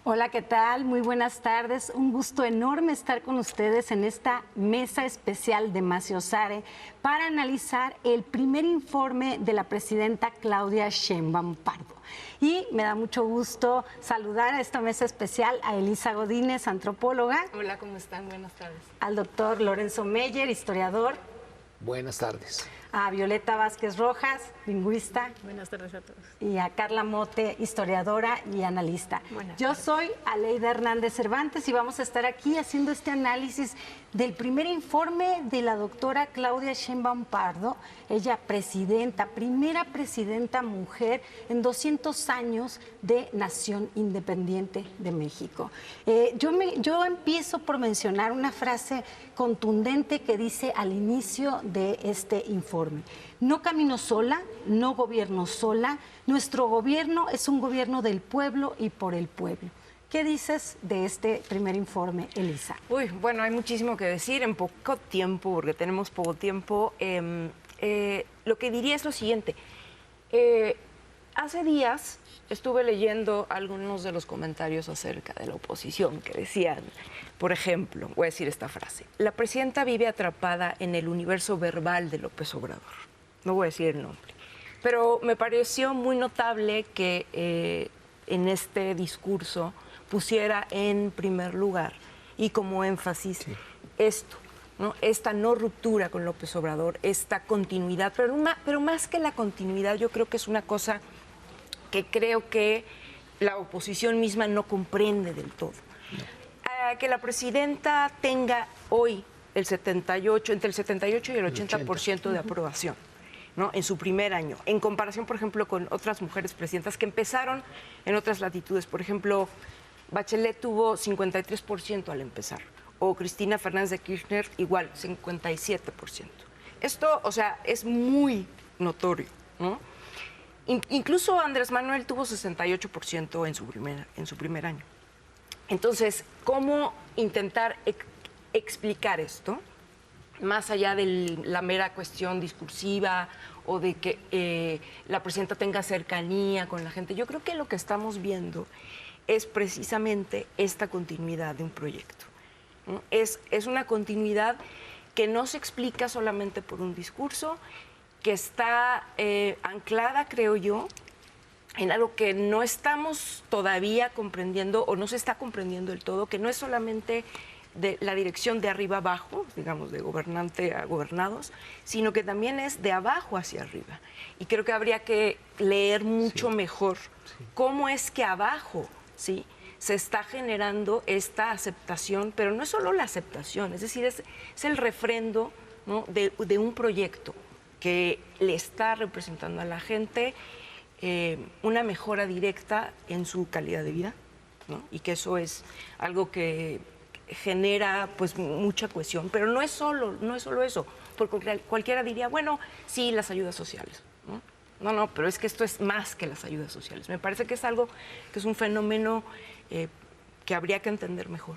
Hola, ¿qué tal? Muy buenas tardes. Un gusto enorme estar con ustedes en esta mesa especial de Maciosare para analizar el primer informe de la presidenta Claudia Sheinbaum Pardo. Y me da mucho gusto saludar a esta mesa especial a Elisa Godínez, antropóloga. Hola, ¿cómo están? Buenas tardes. Al doctor Lorenzo Meyer, historiador. Buenas tardes. A Violeta Vázquez Rojas, lingüista. Buenas tardes a todos. Y a Carla Mote, historiadora y analista. Yo soy Aleida Hernández Cervantes y vamos a estar aquí haciendo este análisis del primer informe de la doctora Claudia Sheinbaum Pardo, ella primera presidenta mujer en 200 años de nación independiente de México. Yo empiezo por mencionar una frase contundente que dice al inicio de este informe: no camino sola, no gobierno sola, nuestro gobierno es un gobierno del pueblo y por el pueblo. ¿Qué dices de este primer informe, Elisa? Bueno, hay muchísimo que decir en poco tiempo, porque tenemos poco tiempo. Lo que diría es lo siguiente. Hace días estuve leyendo algunos de los comentarios acerca de la oposición que decían, por ejemplo, voy a decir esta frase: la presidenta vive atrapada en el universo verbal de López Obrador. No voy a decir el nombre, pero me pareció muy notable que en este discurso pusiera en primer lugar y como énfasis esto, ¿no? Esta no ruptura con López Obrador, esta continuidad, pero más que la continuidad, yo creo que es una cosa que creo que la oposición misma no comprende del todo. Que la presidenta tenga hoy entre el 78 y el 80% de aprobación, ¿no? En su primer año, en comparación, por ejemplo, con otras mujeres presidentas que empezaron en otras latitudes. Por ejemplo, Bachelet tuvo 53% al empezar, o Cristina Fernández de Kirchner igual, 57%. Esto, o sea, es muy notorio, ¿no? Incluso Andrés Manuel tuvo 68% en su primer año. Entonces, ¿cómo intentar explicar esto? Más allá de la mera cuestión discursiva o de que la presidenta tenga cercanía con la gente. Yo creo que lo que estamos viendo es precisamente esta continuidad de un proyecto, ¿no? Es una continuidad que no se explica solamente por un discurso, que está anclada, creo yo, en algo que no estamos todavía comprendiendo o no se está comprendiendo del todo, que no es solamente de la dirección de arriba abajo, digamos, de gobernante a gobernados, sino que también es de abajo hacia arriba. Y creo que habría que leer mucho mejor cómo es que abajo, ¿sí?, se está generando esta aceptación, pero no es solo la aceptación, es decir, es el refrendo, ¿no?, de un proyecto que le está representando a la gente una mejora directa en su calidad de vida, ¿no? Y que eso es algo que genera pues mucha cohesión, pero no es solo eso, porque cualquiera diría, bueno, sí, las ayudas sociales, ¿no? No, pero es que esto es más que las ayudas sociales. Me parece que es algo que es un fenómeno que habría que entender mejor.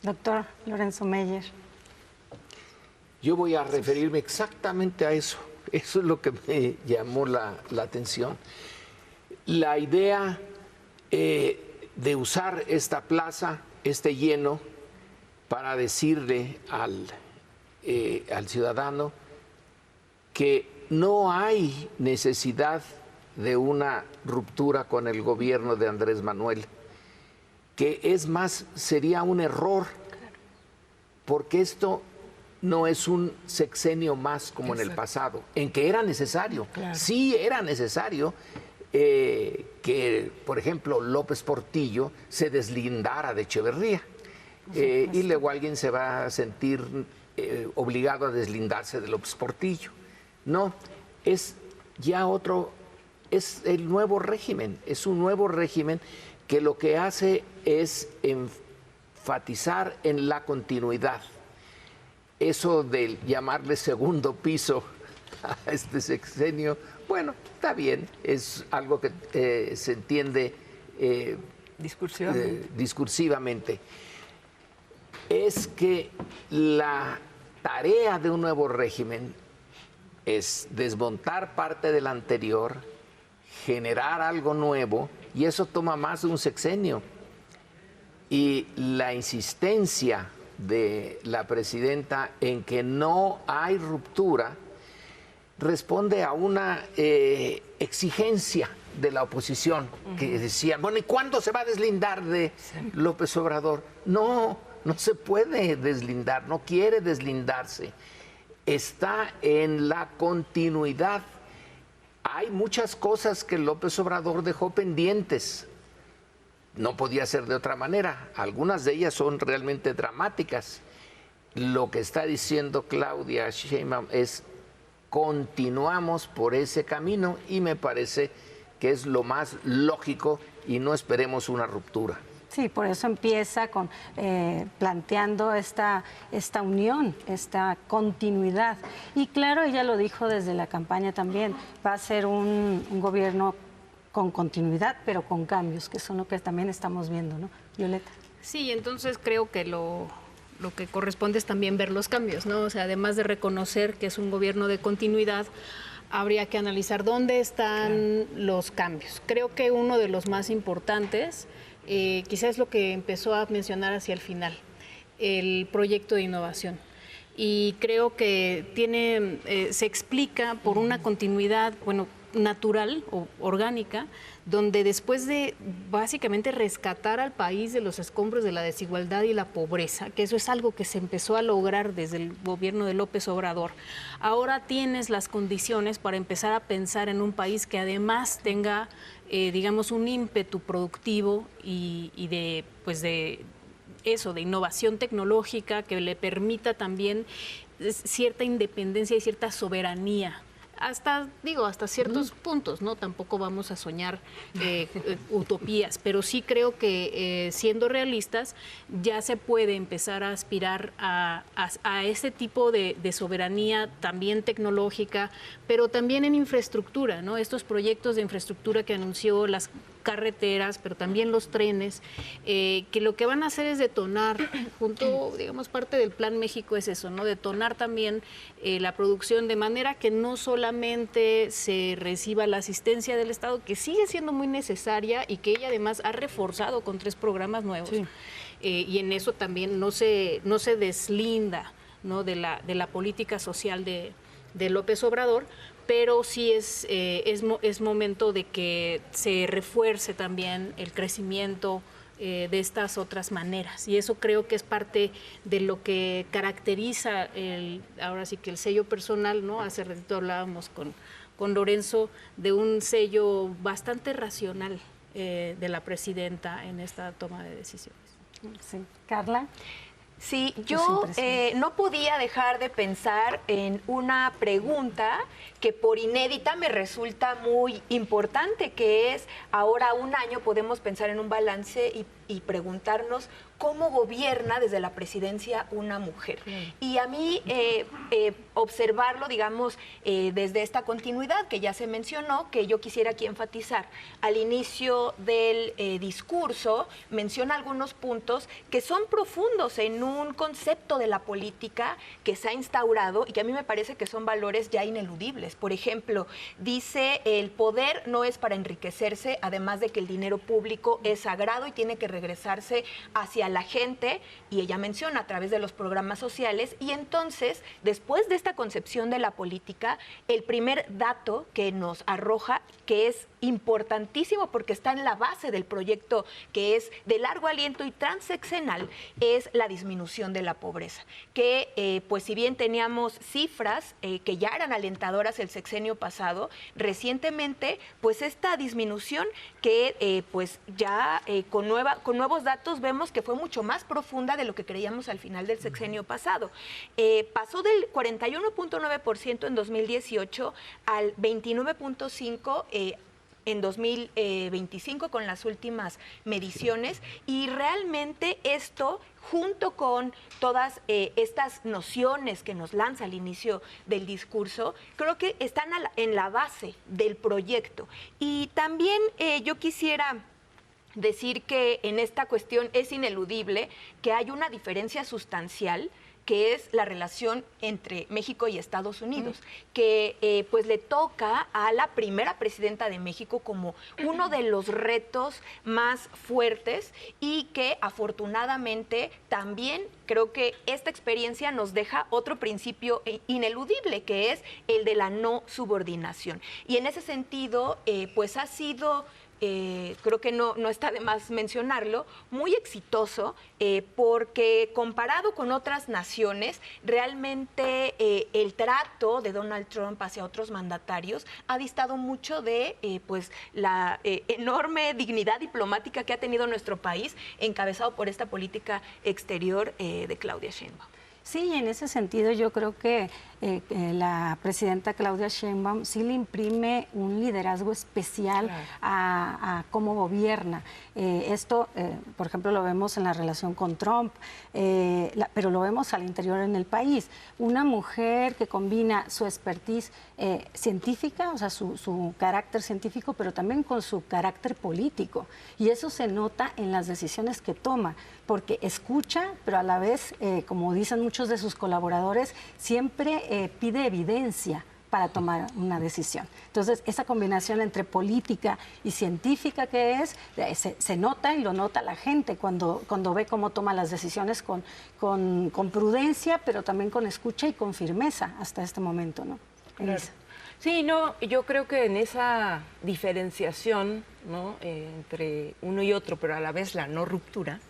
Doctor Lorenzo Meyer. Yo voy a referirme exactamente a eso. Eso es lo que me llamó la atención. La idea de usar esta plaza, este lleno, para decirle al ciudadano que no hay necesidad de una ruptura con el gobierno de Andrés Manuel, que es más, sería un error, porque esto no es un sexenio más como en el pasado, en que era necesario, sí era necesario que, por ejemplo, López Portillo se deslindara de Echeverría, y luego alguien se va a sentir obligado a deslindarse de López Portillo. No, es ya otro, es el nuevo régimen, es un nuevo régimen que lo que hace es enfatizar en la continuidad. Eso de llamarle segundo piso a este sexenio, bueno, está bien, es algo que se entiende discursivamente. Es que la tarea de un nuevo régimen es desmontar parte del anterior, generar algo nuevo y eso toma más de un sexenio. Y la insistencia de la presidenta en que no hay ruptura responde a una exigencia de la oposición, que decían, bueno, ¿y cuándo se va a deslindar de López Obrador? No, no se puede deslindar, no quiere deslindarse. Está en la continuidad. Hay muchas cosas que López Obrador dejó pendientes. No podía ser de otra manera. Algunas de ellas son realmente dramáticas. Lo que está diciendo Claudia Sheinbaum es: continuamos por ese camino, y me parece que es lo más lógico, y no esperemos una ruptura. Sí, por eso empieza con planteando esta unión, esta continuidad. Y claro, ella lo dijo desde la campaña también, va a ser un gobierno con continuidad, pero con cambios, que son lo que también estamos viendo, ¿no, Violeta? Sí, entonces creo que lo que corresponde es también ver los cambios, ¿no? O sea, además de reconocer que es un gobierno de continuidad, habría que analizar dónde están los cambios. Creo que uno de los más importantes, quizás es lo que empezó a mencionar hacia el final, el proyecto de innovación. Y creo que se explica por una continuidad, bueno, natural o orgánica, donde después de básicamente rescatar al país de los escombros de la desigualdad y la pobreza, que eso es algo que se empezó a lograr desde el gobierno de López Obrador, ahora tienes las condiciones para empezar a pensar en un país que además tenga, digamos, un ímpetu productivo y de innovación tecnológica que le permita también cierta independencia y cierta soberanía. Hasta ciertos puntos, ¿no? Tampoco vamos a soñar utopías, pero sí creo que siendo realistas ya se puede empezar a aspirar a ese tipo de soberanía también tecnológica, pero también en infraestructura, ¿no? Estos proyectos de infraestructura que anunció, las carreteras, pero también los trenes, que lo que van a hacer es detonar, digamos, parte del Plan México es eso, ¿no? Detonar también la producción de manera que no solamente se reciba la asistencia del Estado, que sigue siendo muy necesaria y que ella además ha reforzado con 3 programas nuevos. Sí. Y en eso también no se deslinda, ¿no? de la política social de López Obrador, pero sí es momento de que se refuerce también el crecimiento de estas otras maneras. Y eso creo que es parte de lo que caracteriza ahora sí que el sello personal, ¿no? Hace ratito hablábamos con Lorenzo de un sello bastante racional de la presidenta en esta toma de decisiones. Sí. Carla. Sí, yo no podía dejar de pensar en una pregunta que por inédita me resulta muy importante, que es, ahora un año podemos pensar en un balance y preguntarnos cómo gobierna desde la presidencia una mujer. Y a mí observarlo, digamos, desde esta continuidad que ya se mencionó, que yo quisiera aquí enfatizar. Al inicio del discurso menciona algunos puntos que son profundos en un concepto de la política que se ha instaurado y que a mí me parece que son valores ya ineludibles. Por ejemplo, dice, el poder no es para enriquecerse, además de que el dinero público es sagrado y tiene que regresarse hacia la gente, y ella menciona a través de los programas sociales. Y entonces, después de esta concepción de la política, el primer dato que nos arroja, que es importantísimo porque está en la base del proyecto, que es de largo aliento y transeccional, es la disminución de la pobreza, que pues si bien teníamos cifras que ya eran alentadoras el sexenio pasado, recientemente pues esta disminución que pues ya con nuevos datos vemos que fue mucho más profunda de lo que creíamos al final del sexenio pasado. Pasó del 41.9% en 2018 al 29.5% en 2025 con las últimas mediciones, y realmente esto, junto con todas estas nociones que nos lanza al inicio del discurso, creo que están en la base del proyecto. Y también yo quisiera decir que en esta cuestión es ineludible que hay una diferencia sustancial que es la relación entre México y Estados Unidos, que pues le toca a la primera presidenta de México como uno de los retos más fuertes y que afortunadamente también creo que esta experiencia nos deja otro principio ineludible, que es el de la no subordinación. Y en ese sentido, pues ha sido... creo que no está de más mencionarlo, muy exitoso, porque comparado con otras naciones, realmente el trato de Donald Trump hacia otros mandatarios ha distado mucho de pues la enorme dignidad diplomática que ha tenido nuestro país, encabezado por esta política exterior de Claudia Sheinbaum. Sí, en ese sentido yo creo que la presidenta Claudia Sheinbaum sí le imprime un liderazgo especial a cómo gobierna. Esto, por ejemplo, lo vemos en la relación con Trump, pero lo vemos al interior en el país. Una mujer que combina su expertise científica, o sea, su carácter científico, pero también con su carácter político. Y eso se nota en las decisiones que toma, porque escucha, pero a la vez, como dicen muchos de sus colaboradores, siempre pide evidencia para tomar una decisión. Entonces, esa combinación entre política y científica que es, se nota y lo nota la gente cuando ve cómo toma las decisiones con prudencia, pero también con escucha y con firmeza hasta este momento, ¿no? Claro. Sí, no, yo creo que en esa diferenciación, ¿no? Entre uno y otro, pero a la vez la no ruptura,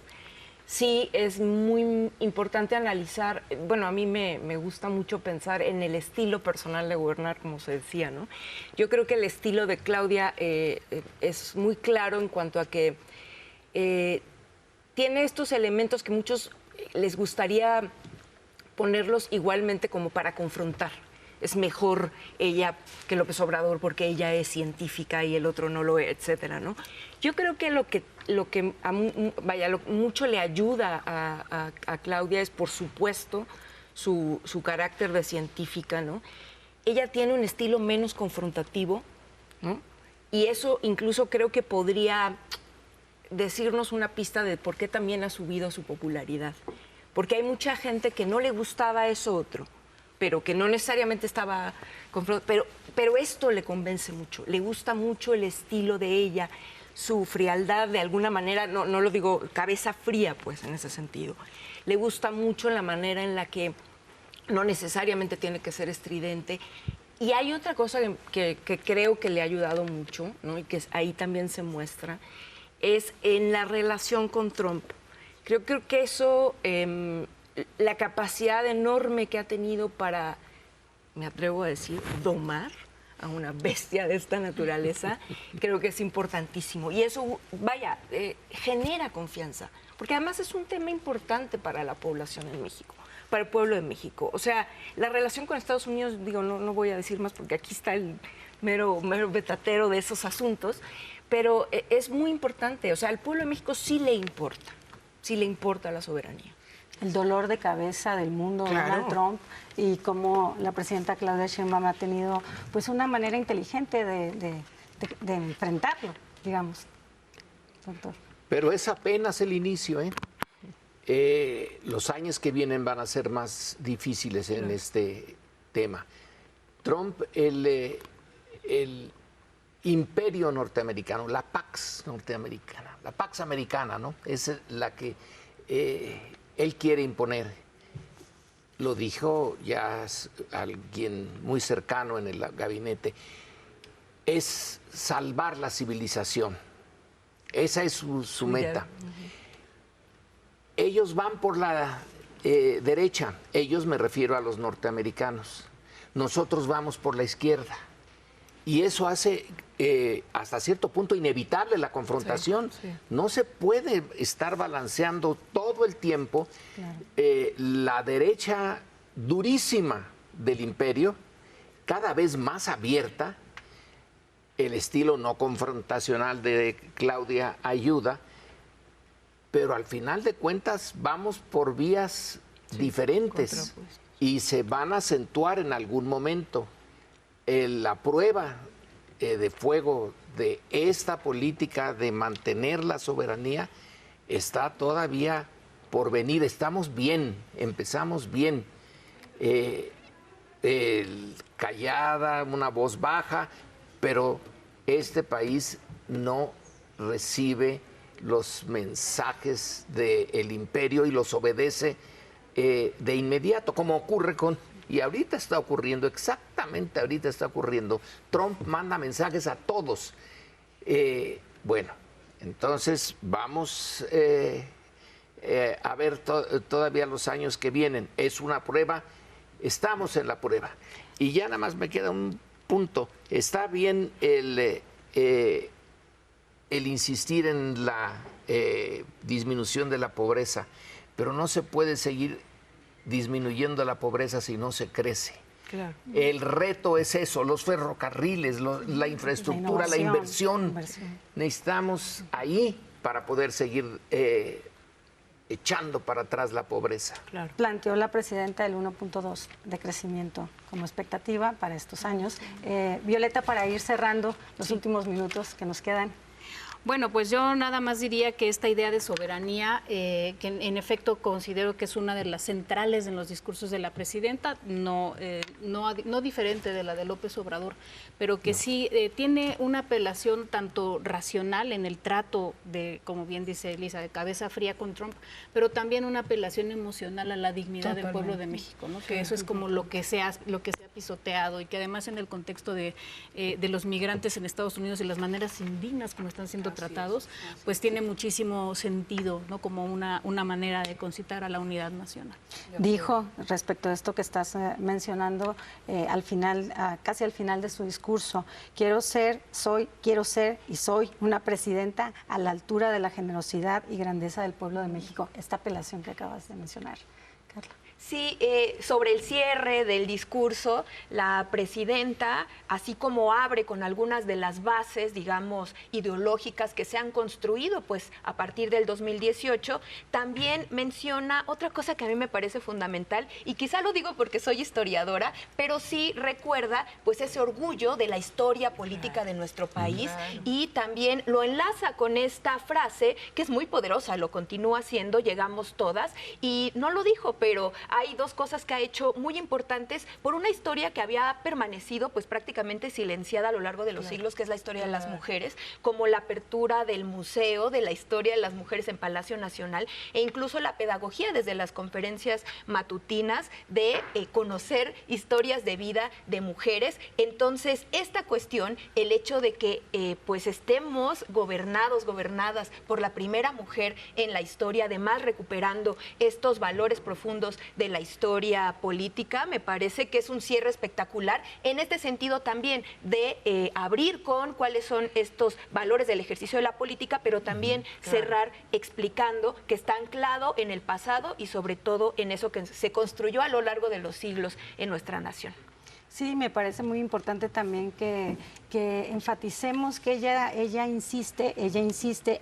sí es muy importante analizar. Bueno, a mí me gusta mucho pensar en el estilo personal de gobernar, como se decía, ¿no? Yo creo que el estilo de Claudia es muy claro en cuanto a que tiene estos elementos que muchos les gustaría ponerlos igualmente como para confrontar. Es mejor ella que López Obrador porque ella es científica y el otro no lo es, etcétera, ¿no? Yo creo que mucho le ayuda a Claudia es, por supuesto, su carácter de científica, ¿no? Ella tiene un estilo menos confrontativo, ¿no? Y eso incluso creo que podría decirnos una pista de por qué también ha subido su popularidad. Porque hay mucha gente que no le gustaba eso otro, pero que no necesariamente estaba pero esto le convence mucho, le gusta mucho el estilo de ella, su frialdad de alguna manera, no lo digo cabeza fría pues en ese sentido, le gusta mucho la manera en la que no necesariamente tiene que ser estridente. Y hay otra cosa que creo que le ha ayudado mucho, ¿no? Y que ahí también se muestra, es en la relación con Trump. Creo que eso... la capacidad enorme que ha tenido para, me atrevo a decir, domar a una bestia de esta naturaleza, creo que es importantísimo. Y eso, genera confianza, porque además es un tema importante para la población en México, para el pueblo de México. O sea, la relación con Estados Unidos, digo, no voy a decir más porque aquí está el mero betatero de esos asuntos, pero es muy importante. O sea, al pueblo de México sí le importa la soberanía. El dolor de cabeza del mundo, claro. Donald Trump, y cómo la presidenta Claudia Sheinbaum ha tenido pues una manera inteligente de enfrentarlo, digamos, doctor. Pero es apenas el inicio, ¿eh? Los años que vienen van a ser más difíciles en este tema. Trump, el imperio norteamericano, la Pax norteamericana, la Pax americana, ¿no? Es la que él quiere imponer. Lo dijo ya alguien muy cercano en el gabinete. Es salvar la civilización. Esa es su meta. Ellos van por la derecha. Ellos, me refiero a los norteamericanos. Nosotros vamos por la izquierda. Y eso hace hasta cierto punto inevitable la confrontación. Sí, sí. No se puede estar balanceando todo el tiempo la derecha durísima del imperio, cada vez más abierta. El estilo no confrontacional de Claudia ayuda, pero al final de cuentas vamos por vías diferentes y se van a acentuar en algún momento. La prueba de fuego de esta política de mantener la soberanía está todavía por venir. Estamos bien, empezamos bien. Callada, una voz baja, pero este país no recibe los mensajes del imperio y los obedece de inmediato, como ocurre y ahorita está ocurriendo, exactamente ahorita está ocurriendo. Trump manda mensajes a todos. Bueno, entonces vamos a ver todavía los años que vienen. Es una prueba, estamos en la prueba. Y ya nada más me queda un punto. Está bien el insistir en la disminución de la pobreza, pero no se puede seguir disminuyendo la pobreza si no se crece. Claro. El reto es eso, los ferrocarriles, la infraestructura, la inversión. Necesitamos ahí para poder seguir echando para atrás la pobreza. Claro. Planteó la presidenta el 1.2 de crecimiento como expectativa para estos años. Violeta, para ir cerrando los últimos minutos que nos quedan. Bueno, pues yo nada más diría que esta idea de soberanía, que en efecto considero que es una de las centrales en los discursos de la presidenta, no diferente de la de López Obrador, pero que sí tiene una apelación tanto racional en el trato de, como bien dice Elisa, de cabeza fría con Trump, pero también una apelación emocional a la dignidad del pueblo de México, ¿no? Que eso es como lo que se ha pisoteado, y que además en el contexto de los migrantes en Estados Unidos y las maneras indignas como están siendo tratados, pues tiene muchísimo sentido, ¿no? Como una manera de concitar a la unidad nacional. Dijo respecto a esto que estás mencionando al final, casi al final de su discurso, quiero ser y soy una presidenta a la altura de la generosidad y grandeza del pueblo de México. Esta apelación que acabas de mencionar, Carla. Sí, sobre el cierre del discurso, la presidenta, así como abre con algunas de las bases, digamos, ideológicas que se han construido pues a partir del 2018, también menciona otra cosa que a mí me parece fundamental, y quizá lo digo porque soy historiadora, pero sí recuerda pues ese orgullo de la historia política de nuestro país, y también lo enlaza con esta frase que es muy poderosa, lo continúa haciendo, llegamos todas, y no lo dijo, pero hay dos cosas que ha hecho muy importantes por una historia que había permanecido pues prácticamente silenciada a lo largo de los siglos, que es la historia de las mujeres, como la apertura del Museo de la Historia de las Mujeres en Palacio Nacional, e incluso la pedagogía desde las conferencias matutinas de conocer historias de vida de mujeres. Entonces, esta cuestión, el hecho de que pues estemos gobernadas por la primera mujer en la historia, además recuperando estos valores profundos de la historia política, me parece que es un cierre espectacular en este sentido también de abrir con cuáles son estos valores del ejercicio de la política, pero también cerrar explicando que está anclado en el pasado y sobre todo en eso que se construyó a lo largo de los siglos en nuestra nación. Sí, me parece muy importante también que enfaticemos que ella insiste,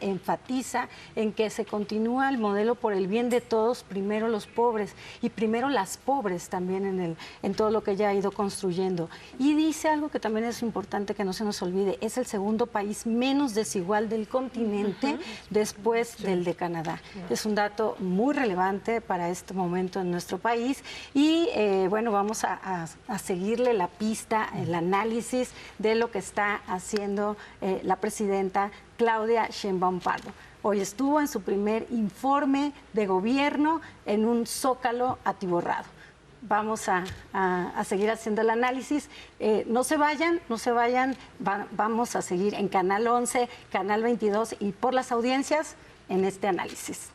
enfatiza en que se continúa el modelo por el bien de todos, primero los pobres y primero las pobres también en todo lo que ella ha ido construyendo. Y dice algo que también es importante que no se nos olvide, es el segundo país menos desigual del continente después del de Canadá. Es un dato muy relevante para este momento en nuestro país y bueno, vamos a seguirle la pista, el análisis de lo que está haciendo la presidenta Claudia Sheinbaum Pardo. Hoy estuvo en su primer informe de gobierno en un zócalo atiborrado. Vamos a seguir haciendo el análisis. No se vayan, vamos a seguir en Canal 11, Canal 22 y por las audiencias en este análisis.